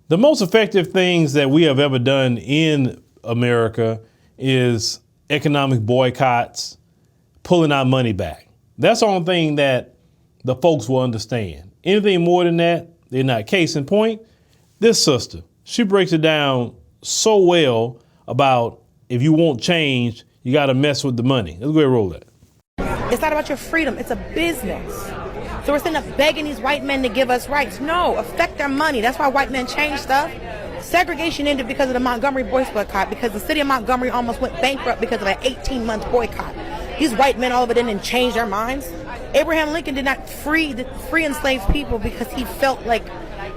The most effective things that we have ever done in America is economic boycotts, pulling our money back. That's the only thing that the folks will understand. Anything more than that, they're not. Case in point, this sister, she breaks it down so well about if you want change, you got to mess with the money. Let's go ahead and roll that. It's not about your freedom. It's a business. So we're sitting up begging these white men to give us rights. No, affect their money. That's why white men change stuff. Segregation ended because of the Montgomery boys boycott, because the city of Montgomery almost went bankrupt because of an 18-month boycott. These white men all of a sudden changed their minds. Abraham Lincoln did not free enslaved people because he felt like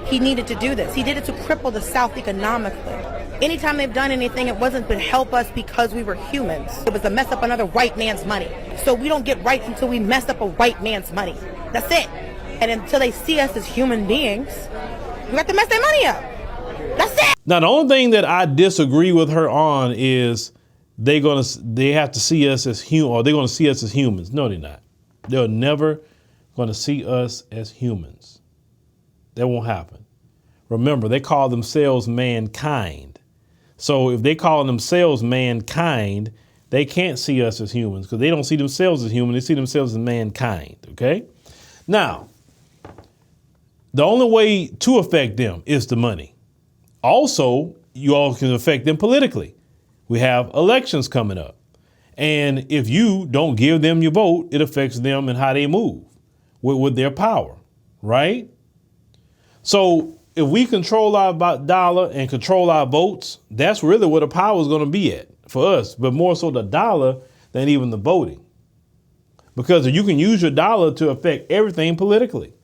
he needed to do this. He did it to cripple the South economically. Anytime they've done anything, it wasn't to help us because we were humans. It was to mess up another white man's money. So we don't get rights until we mess up a white man's money. That's it. And until they see us as human beings, we got to mess their money up. That's it. Now, the only thing that I disagree with her on is they have to see us as human, or they're going to see us as humans. No, they're not. They're never going to see us as humans. That won't happen. Remember, they call themselves mankind. So if they call themselves mankind, they can't see us as humans because they don't see themselves as human. They see themselves as mankind. Okay. Now, the only way to affect them is the money. Also, you all can affect them politically. We have elections coming up. And if you don't give them your vote, it affects them and how they move with their power, right? So if we control our dollar and control our votes, that's really where the power is going to be at for us, but more so the dollar than even the voting. Because you can use your dollar to affect everything politically.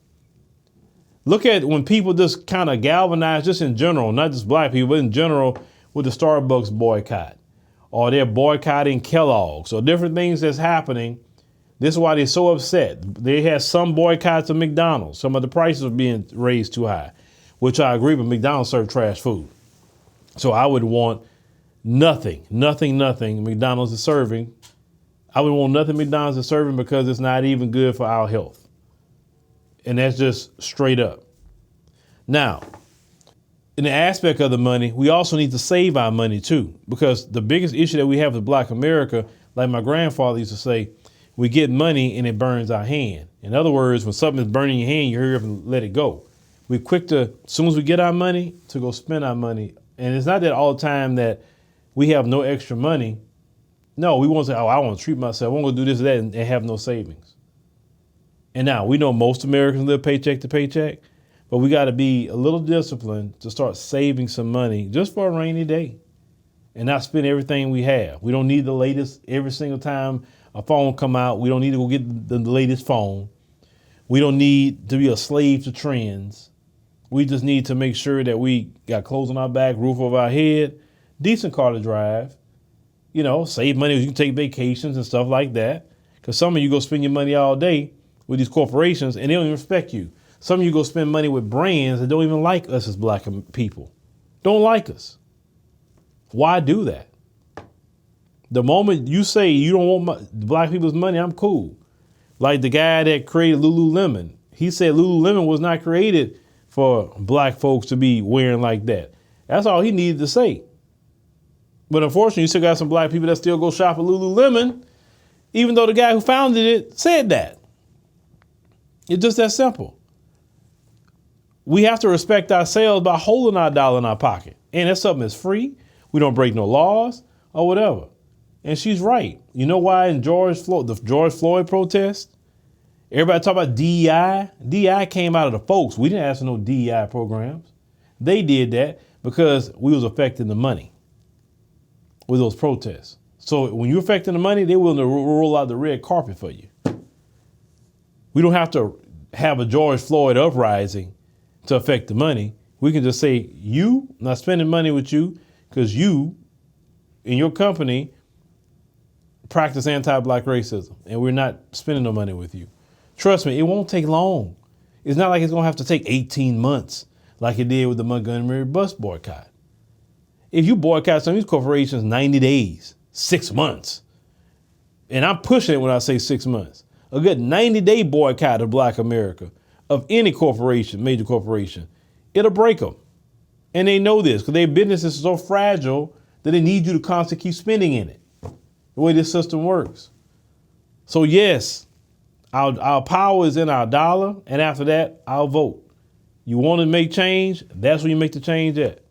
Look at when people just kind of galvanize, just in general, not just black people, but in general, with the Starbucks boycott, or they're boycotting Kellogg's, or different things that's happening. This is why they're so upset. They had some boycotts of McDonald's. Some of the prices are being raised too high, which I agree, but McDonald's serve trash food. So I would want nothing McDonald's is serving. I would want nothing McDonald's is serving because it's not even good for our health. And that's just straight up. Now, in the aspect of the money, we also need to save our money too, because the biggest issue that we have with Black America, like my grandfather used to say, we get money and it burns our hand. In other words, when something is burning your hand, you hurry up and let it go. We're quick to, as soon as we get our money, to go spend our money. And it's not that all the time that we have no extra money. No, we want to say, oh, I want to treat myself. I want to do this or that and have no savings. And now we know most Americans live paycheck to paycheck, but we got to be a little disciplined to start saving some money just for a rainy day and not spend everything we have. We don't need the latest every single time a phone come out. We don't need to go get the latest phone. We don't need to be a slave to trends. We just need to make sure that we got clothes on our back, roof over our head, decent car to drive, save money. You can take vacations and stuff like that. Because some of you go spend your money all day with these corporations and they don't even respect you. Some of you go spend money with brands that don't even like us as Black people. Don't like us. Why do that? The moment you say you don't want Black people's money, I'm cool. Like the guy that created Lululemon. He said Lululemon was not created for Black folks to be wearing like that. That's all he needed to say. But unfortunately, you still got some Black people that still go shop at Lululemon, even though the guy who founded it said that. It's just that simple. We have to respect ourselves by holding our dollar in our pocket. And that's something that's free. We don't break no laws or whatever. And she's right. You know why in the George Floyd protest, everybody talk about DEI? DEI came out of the folks. We didn't ask for no DEI programs. They did that because we was affecting the money with those protests. So when you're affecting the money, they're willing to roll out the red carpet for you. We don't have to have a George Floyd uprising to affect the money. We can just say, you, not spending money with you because you and your company practice anti-Black racism and we're not spending no money with you. Trust me, it won't take long. It's not like it's going to have to take 18 months like it did with the Montgomery bus boycott. If you boycott some of these corporations 90 days, 6 months, and I'm pushing it when I say 6 months, a good 90-day boycott of Black America, of any corporation, major corporation, it'll break them. And they know this because their business is so fragile that they need you to constantly keep spending in it, the way this system works. So yes, our power is in our dollar, and after that, our vote. You want to make change, that's where you make the change at.